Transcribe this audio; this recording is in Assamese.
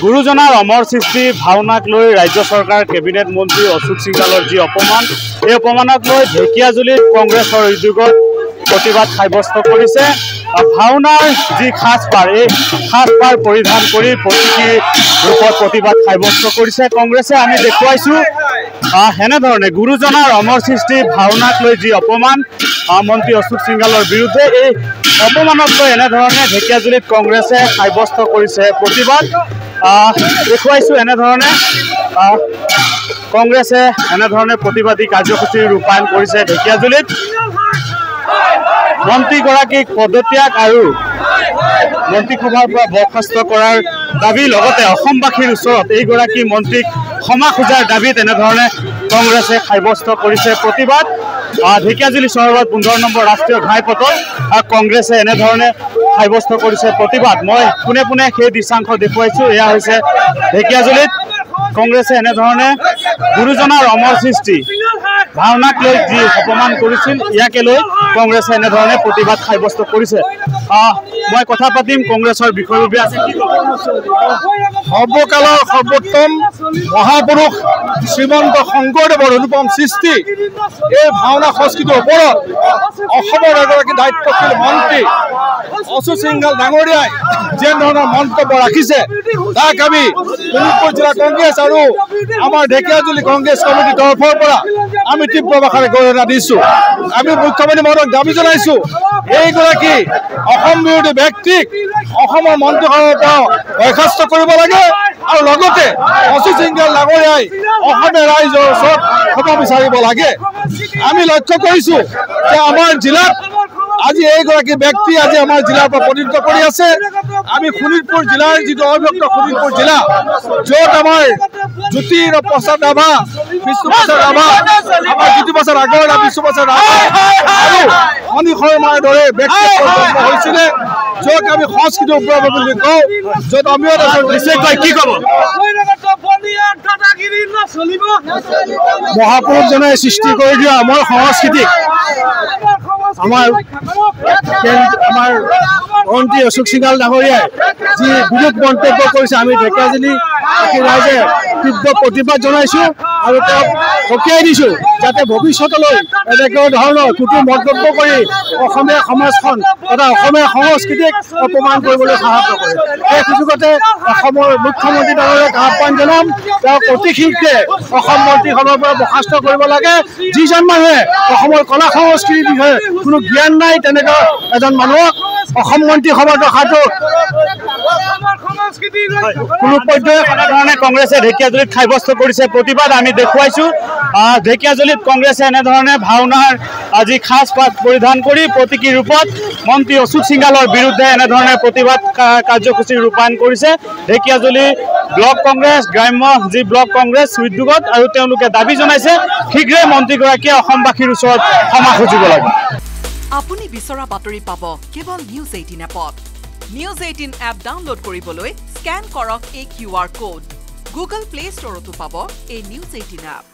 গুৰুজনাৰ অমৰ সৃষ্টি ভাওনাক লৈ ৰাজ্য চৰকাৰ কেবিনেট মন্ত্ৰী অশোক সিংহালৰ যি অপমান এই অপমানক লৈ ঢেকিয়াজুলিত কংগ্ৰেছৰ উদ্যোগত প্ৰতিবাদ সাব্যস্ত কৰিছে। ভাওনাৰ যি সাজপাৰ এই সাজপাৰ পৰিধান কৰি প্ৰতীকী ৰূপত প্ৰতিবাদ সাব্যস্ত কৰিছে কংগ্ৰেছে। আমি দেখুৱাইছোঁ এনেধৰণে গুৰুজনাৰ অমৰ সৃষ্টি ভাওনাক লৈ যি অপমান মন্ত্ৰী অশোক সিংহালৰ বিৰুদ্ধে এই অপমানক লৈ এনেধৰণে ঢেকিয়াজুলিত কংগ্ৰেছে সাব্যস্ত কৰিছে প্ৰতিবাদ দেখুৱাইছোঁ। এনেধৰণে কংগ্ৰেছে এনেধৰণে প্ৰতিবাদী কাৰ্যসূচী ৰূপায়ণ কৰিছে ঢেকিয়াজুলিত। মন্ত্ৰীগৰাকীক পদত্যাগ আৰু মন্ত্ৰীসভাৰ পৰা বৰ্খাস্ত কৰাৰ দাবী লগতে অসমবাসীৰ ওচৰত এইগৰাকী মন্ত্ৰীক ক্ষমা খোজাৰ দাবীত এনেধৰণে কংগ্ৰেছে সাব্যস্ত কৰিছে প্ৰতিবাদ। ঢেকিয়াজুলি চহৰত 15 নম্বৰ ৰাষ্ট্ৰীয় ঘাইপথত কংগ্ৰেছে এনেধৰণে সাব্যস্ত কৰিছে প্ৰতিবাদ। মই পোনে পোনে সেই দৃশ্যাংশ দেখুৱাইছোঁ। এয়া হৈছে ঢেকিয়াজুলিত কংগ্ৰেছে এনেধৰণে গুৰুজনাৰ অমৰ সৃষ্টি ভাওনাক লৈ যি অপমান কৰিছিল ইয়াকে লৈ কংগ্ৰেছে এনেধৰণে প্ৰতিবাদ সাব্যস্ত কৰিছে। মই কথা পাতিম কংগ্ৰেছৰ বিষয়ববীয়া আছে। সৰ্বকালৰ সৰ্বোত্তম মহাপুৰুষ শ্ৰীমন্ত শংকৰদেৱৰ অনুপম সৃষ্টি এই ভাওনা সংস্কৃতিৰ ওপৰত অসমৰ এগৰাকী দায়িত্বশীল মন্ত্ৰী অশোক সিংহাল ডাঙৰীয়াই যেনেধৰণৰ মন্তব্য ৰাখিছে তাক আমি শোণিতপুৰ জিলা কংগ্ৰেছ আৰু আমাৰ ঢেকিয়াজুলি কংগ্ৰেছ কমিটিৰ তৰফৰ পৰা আমি তীব্ৰ ভাষাৰে গৰিহণা দিছোঁ। আমি মুখ্যমন্ত্ৰী মহোদয়ক দাবী জনাইছোঁ এইগৰাকী অসম বিৰোধী ব্যক্তিক অসমৰ মন্ত্ৰীসভাৰ পৰা বৰ্খাস্ত কৰিব লাগে আৰু লগতে অশোক সিংহাল ডাঙৰীয়াই অসমীয়া ৰাইজৰ ওচৰত ক্ষমা বিচাৰিব লাগে। আমি লক্ষ্য কৰিছোঁ যে আমাৰ জিলাত আজি এইগৰাকী ব্যক্তি আজি আমাৰ জিলাৰ পৰা প্ৰতিনিধিত্ব কৰি আছে। আমি শোণিতপুৰ জিলাৰ যিটো অবিভক্ত শোণিতপুৰ জিলা য'ত আমাৰ জ্যোতিপ্ৰসাদ ৰাভা বিষ্ণুপ্ৰসাদ ৰাভা আমাৰ জ্যোতিপ্ৰসাদ আগৰৱালা বিষ্ণুপ্ৰসাদ ৰাভা আৰু মণি শৰ্মাৰ দৰে ব্যক্তি জন্ম হৈছিলে য'ত আমি সংস্কৃতিৰ ওপৰত বুলি কওঁ য'ত অমিয় কি ক'ব মহাপুৰুষজনে সৃষ্টি কৰি দিয়া আমাৰ সংস্কৃতিক আমাৰ মন্ত্ৰী অশোক সিংহাল ডাঙৰীয়াই যি বিৰোধ মন্তব্য কৰিছে আমি ঢেকিয়াজুলি ৰাইজে তীব্ৰ প্ৰতিবাদ জনাইছোঁ আৰু তেওঁক সকীয়াই দিছোঁ যাতে ভৱিষ্যতলৈ এনেকুৱা ধৰণৰ কুটু মন্তব্য কৰি অসমীয়া সমাজখন তথা অসমীয়া সংস্কৃতিক অপমান কৰিবলৈ সাহস নকৰে। সেই সুযোগতে অসমৰ মুখ্যমন্ত্ৰী ডাঙৰীয়াক আহ্বান জনাম তেওঁক অতি শীঘ্ৰে অসম মন্ত্ৰীসভাৰ পৰা বৰ্খাস্ত কৰিব লাগে। যিজন মানুহে অসমৰ কলা সংস্কৃতিৰ বিষয়ে কোনো জ্ঞান নাই তেনেকুৱা এজন মানুহক অসম মন্ত্ৰীসভাত ৰখাটো কোনো পৰ্যায়ত এনেধৰণে কংগ্ৰেছে ঢেকিয়াজুলিত সাব্যস্ত কৰিছে প্ৰতিবাদ আমি দেখুৱাইছোঁ। ঢেকিয়াজুলিত কংগ্ৰেছে এনেধৰণে ভাওনাৰ আজি সাজপাৰ পৰিধান কৰি প্ৰতীকী ৰূপত মন্ত্ৰী অশোক সিংহালৰ বিৰুদ্ধে এনেধৰণে প্ৰতিবাদ কাৰ্যসূচী ৰূপায়ণ কৰিছে ঢেকিয়াজুলি ব্লক কংগ্ৰেছ গ্ৰাম্য যি ব্লক কংগ্ৰেছ উদ্যোগত আৰু তেওঁলোকে দাবী জনাইছে শীঘ্ৰে মন্ত্ৰীগৰাকীয়ে অসমবাসীৰ ওচৰত ক্ষমা খুজিব লাগে। আপুনি বিচৰা বাতৰি পাব কেৱল নিউজ 18 এপত। নিউজ 18 এপ ডাউনলোড কৰিবলৈ স্কেন কৰক এই QR কোড। গুগল প্লে ষ্টৰতো পাব এই নিউজ 18 এপ।